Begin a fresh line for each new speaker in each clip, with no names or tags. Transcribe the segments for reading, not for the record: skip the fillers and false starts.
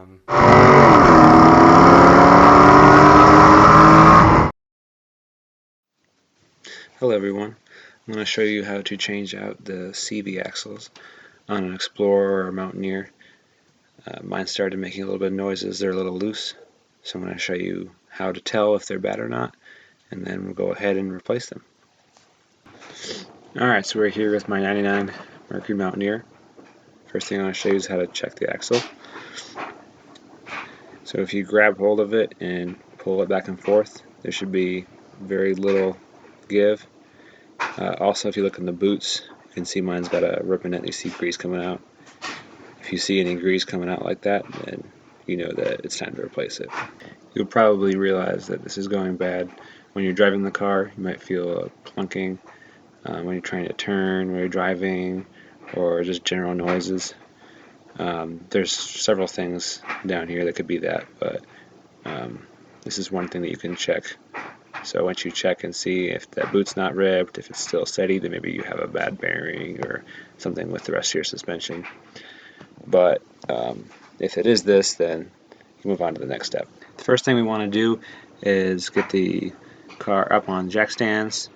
Hello everyone, I'm going to show you how to change out the CV axles on an Explorer or a Mountaineer. Mine started making a little bit of noises, they're a little loose, so I'm going to show you how to tell if they're bad or not, and then we'll go ahead and replace them. Alright, so we're here with my 99 Mercury Mountaineer. First thing I want to show you is how to check the axle. So if you grab hold of it and pull it back and forth, there should be very little give. Also, if you look in the boots, you can see mine's got a rip in it. You see grease coming out. If you see any grease coming out like that, then you know that it's time to replace it. You'll probably realize that this is going bad when you're driving the car. You might feel a clunking when you're trying to turn, when you're driving, or just general noises. There's several things down here that could be that, but this is one thing that you can check. So once you check and see if that boot's not ripped, if it's still steady, then maybe you have a bad bearing or something with the rest of your suspension. But if it is this, then you move on to the next step. The first thing we want to do is get the car up on jack stands.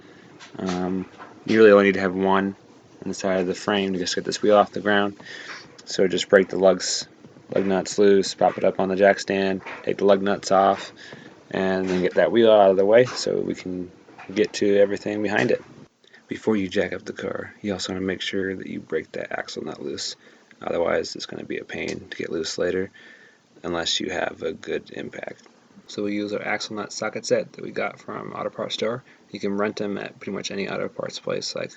You really only need to have one on the side of the frame to just get this wheel off the ground. So just break the lug nuts loose, pop it up on the jack stand, take the lug nuts off, and then get that wheel out of the way so we can get to everything behind it. Before you jack up the car, you also want to make sure that you break that axle nut loose. Otherwise, it's going to be a pain to get loose later unless you have a good impact. So we use our axle nut socket set that we got from Auto Parts Store. You can rent them at pretty much any auto parts place like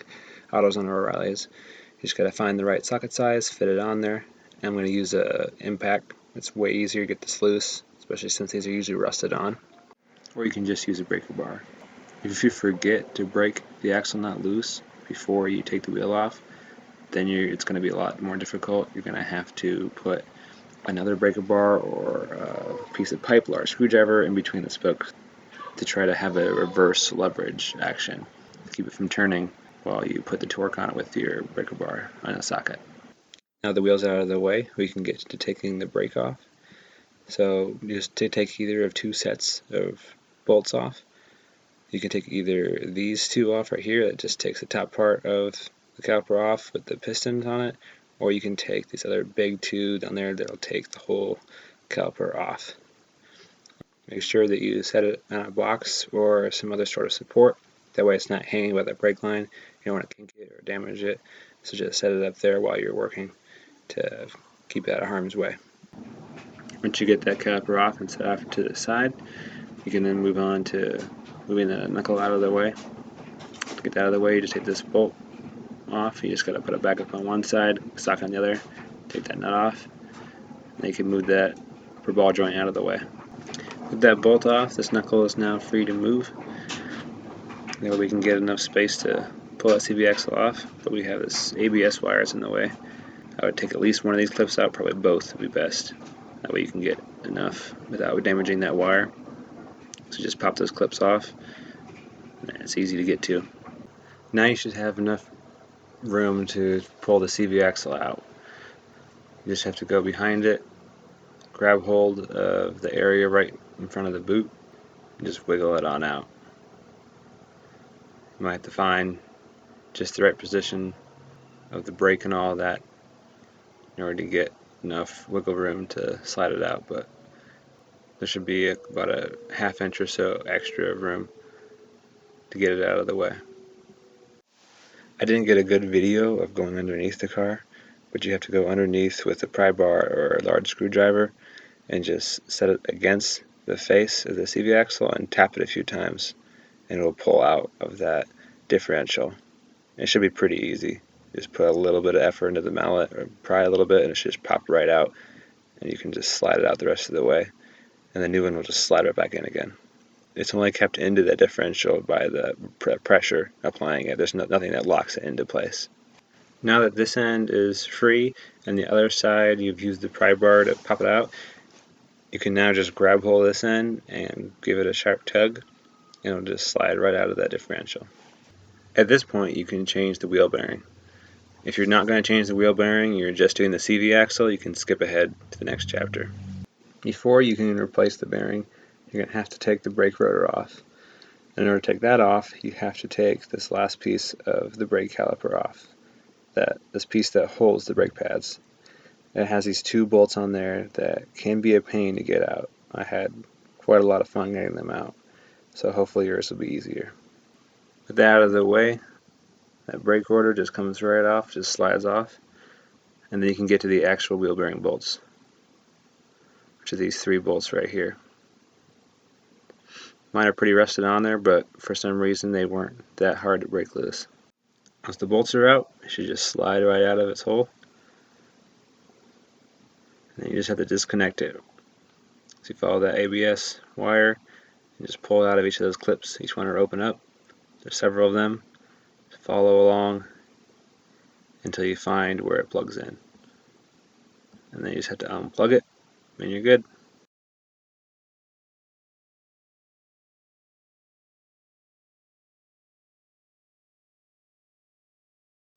AutoZone or O'Reilly's. You just got to find the right socket size, fit it on there. And I'm going to use a impact. It's way easier to get this loose, especially since these are usually rusted on. Or you can just use a breaker bar. If you forget to break the axle nut loose before you take the wheel off, then it's going to be a lot more difficult. You're going to have to put another breaker bar or a piece of pipe or a screwdriver in between the spokes to try to have a reverse leverage action to keep it from turning while you put the torque on it with your breaker bar on the socket. Now the wheel's out of the way, we can get to taking the brake off. So just to take either of two sets of bolts off. You can take either these two off right here, that just takes the top part of the caliper off with the pistons on it, or you can take these other big two down there that'll take the whole caliper off. Make sure that you set it on a box or some other sort of support, that way it's not hanging by the brake line. You don't want to kink it or damage it, so just set it up there while you're working to keep it out of harm's way. Once you get that caliper off and set off to the side, you can then move on to moving the knuckle out of the way. To get that out of the way, you just take this bolt off. You just got to put it back up on one side, sock on the other, take that nut off, and then you can move that upper ball joint out of the way. With that bolt off, this knuckle is now free to move. That way we can get enough space to pull that CV axle off, but we have this ABS wires in the way. I would take at least one of these clips out, probably both would be best. That way you can get enough without damaging that wire. So just pop those clips off, and it's easy to get to. Now you should have enough room to pull the CV axle out. You just have to go behind it, grab hold of the area right in front of the boot, and just wiggle it on out. You might have to find just the right position of the brake and all that in order to get enough wiggle room to slide it out, but there should be about a ½ inch or so extra room to get it out of the way. I didn't get a good video of going underneath the car, but you have to go underneath with a pry bar or a large screwdriver and just set it against the face of the CV axle and tap it a few times, and it will pull out of that differential. It should be pretty easy. Just put a little bit of effort into the mallet or pry a little bit, and it should just pop right out, and you can just slide it out the rest of the way, and the new one will just slide right back in again. It's only kept into that differential by the pressure applying it. There's nothing that locks it into place. Now that this end is free and the other side you've used the pry bar to pop it out, you can now just grab hold of this end and give it a sharp tug, and it'll just slide right out of that differential. At this point you can change the wheel bearing. If you're not going to change the wheel bearing, you're just doing the CV axle, you can skip ahead to the next chapter. Before you can replace the bearing, you're going to have to take the brake rotor off. In order to take that off, you have to take this last piece of the brake caliper off. This piece that holds the brake pads. It has these two bolts on there that can be a pain to get out. I had quite a lot of fun getting them out, so hopefully yours will be easier. With that out of the way, that brake rotor just comes right off, just slides off, and then you can get to the actual wheel bearing bolts, which are these three bolts right here. Mine are pretty rusted on there, but for some reason they weren't that hard to break loose. Once the bolts are out, it should just slide right out of its hole. And then you just have to disconnect it. So you follow that ABS wire and just pull it out of each of those clips. Each one will open up. There's several of them. Just follow along until you find where it plugs in. And then you just have to unplug it and you're good.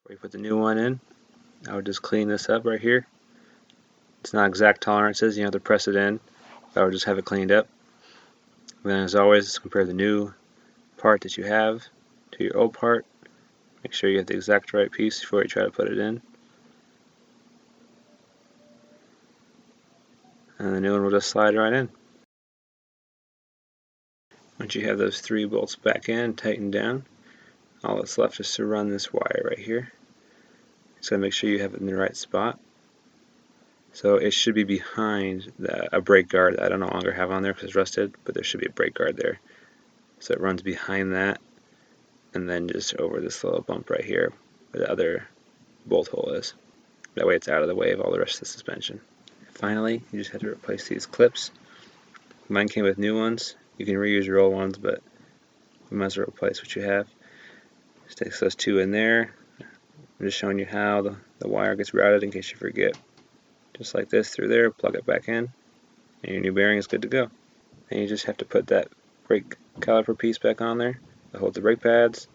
Before you put the new one in, I would just clean this up right here. It's not exact tolerances, you have to press it in. I would just have it cleaned up. And then as always, compare the new part that you have to your old part. Make sure you have the exact right piece before you try to put it in. And the new one will just slide right in. Once you have those three bolts back in, tightened down, all that's left is to run this wire right here. So make sure you have it in the right spot. So it should be behind a brake guard that I don't no longer have on there because it's rusted, but there should be a brake guard there. So it runs behind that and then just over this little bump right here where the other bolt hole is. That way it's out of the way of all the rest of the suspension. Finally, you just have to replace these clips. Mine came with new ones. You can reuse your old ones, but you might as well replace what you have. Just take those two in there. I'm just showing you how the wire gets routed in case you forget. Just like this through there, plug it back in, and your new bearing is good to go. And you just have to put that brake caliper piece back on there to hold the brake pads.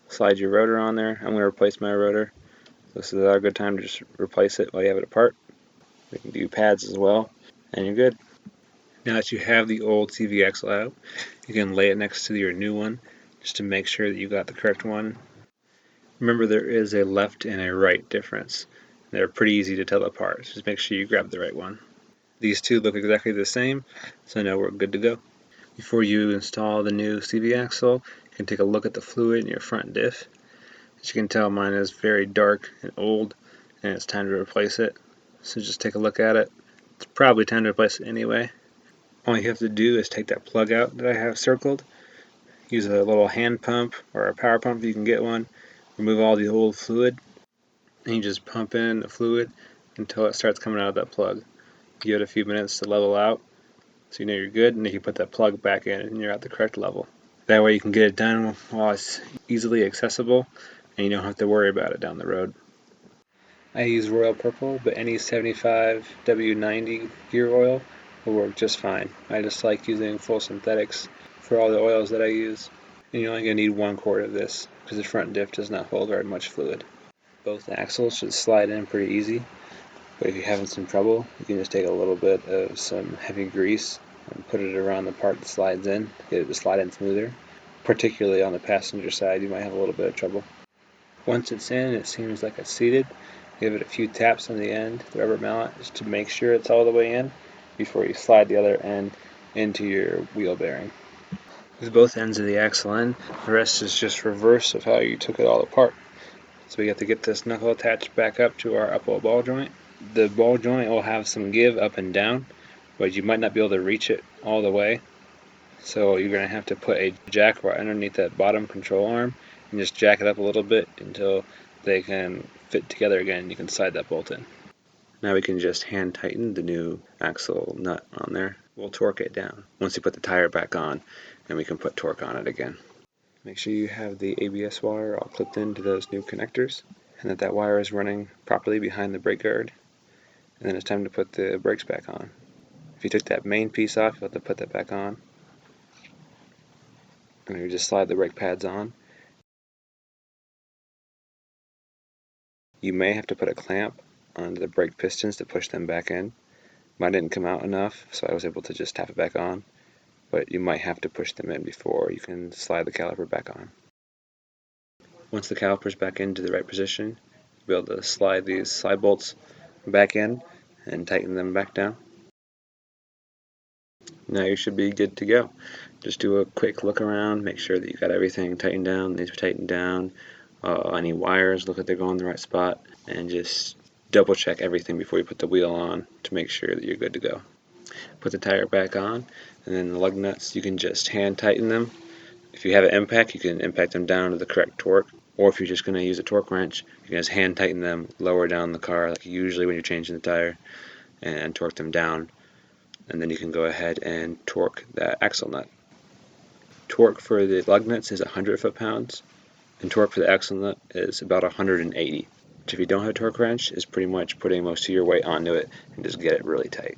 Slide your rotor on there. I'm going to replace my rotor. This is a good time to just replace it while you have it apart. We can do pads as well, and you're good. Now that you have the old CV axle out, you can lay it next to your new one just to make sure that you got the correct one. Remember, there is a left and a right difference. They're pretty easy to tell apart, so just make sure you grab the right one. These two look exactly the same, so now we're good to go. Before you install the new CV axle, you can take a look at the fluid in your front diff. As you can tell, mine is very dark and old, and it's time to replace it. So just take a look at it. It's probably time to replace it anyway. All you have to do is take that plug out that I have circled, use a little hand pump or a power pump if you can get one, remove all the old fluid, and you just pump in the fluid until it starts coming out of that plug. Give it a few minutes to level out so you know you're good, and then you put that plug back in and you're at the correct level. That way you can get it done while it's easily accessible and you don't have to worry about it down the road. I use Royal Purple, but any 75 W90 gear oil will work just fine. I just like using full synthetics for all the oils that I use. And you're only going to need 1 quart of this because the front diff does not hold very much fluid. Both axles should slide in pretty easy, but if you're having some trouble, you can just take a little bit of some heavy grease and put it around the part that slides in, get it to slide in smoother. Particularly on the passenger side, you might have a little bit of trouble. Once it's in, it seems like it's seated. Give it a few taps on the end, the rubber mallet, just to make sure it's all the way in before you slide the other end into your wheel bearing. With both ends of the axle in, the rest is just reverse of how you took it all apart. So we have to get this knuckle attached back up to our upper ball joint. The ball joint will have some give up and down, but you might not be able to reach it all the way. So you're going to have to put a jack right underneath that bottom control arm and just jack it up a little bit until they can fit together again. You can slide that bolt in. Now we can just hand tighten the new axle nut on there. We'll torque it down once you put the tire back on, and we can put torque on it again. Make sure you have the ABS wire all clipped into those new connectors and that wire is running properly behind the brake guard. And then it's time to put the brakes back on. If you took that main piece off, you'll have to put that back on. And you just slide the brake pads on. You may have to put a clamp onto the brake pistons to push them back in. Mine didn't come out enough, so I was able to just tap it back on, but you might have to push them in before you can slide the caliper back on. Once the caliper's back into the right position, you'll be able to slide these slide bolts back in and tighten them back down. Now you should be good to go. Just do a quick look around, make sure that you got everything tightened down, these are tightened down, any wires, look like they're going in the right spot, and just double check everything before you put the wheel on to make sure that you're good to go. Put the tire back on, and then the lug nuts, you can just hand tighten them. If you have an impact, you can impact them down to the correct torque, or if you're just going to use a torque wrench, you can just hand tighten them lower down the car, like usually when you're changing the tire, and torque them down. And then you can go ahead and torque that axle nut. Torque for the lug nuts is 100 foot-pounds, and torque for the axle nut is about 180. Which if you don't have a torque wrench, is pretty much putting most of your weight onto it and just get it really tight.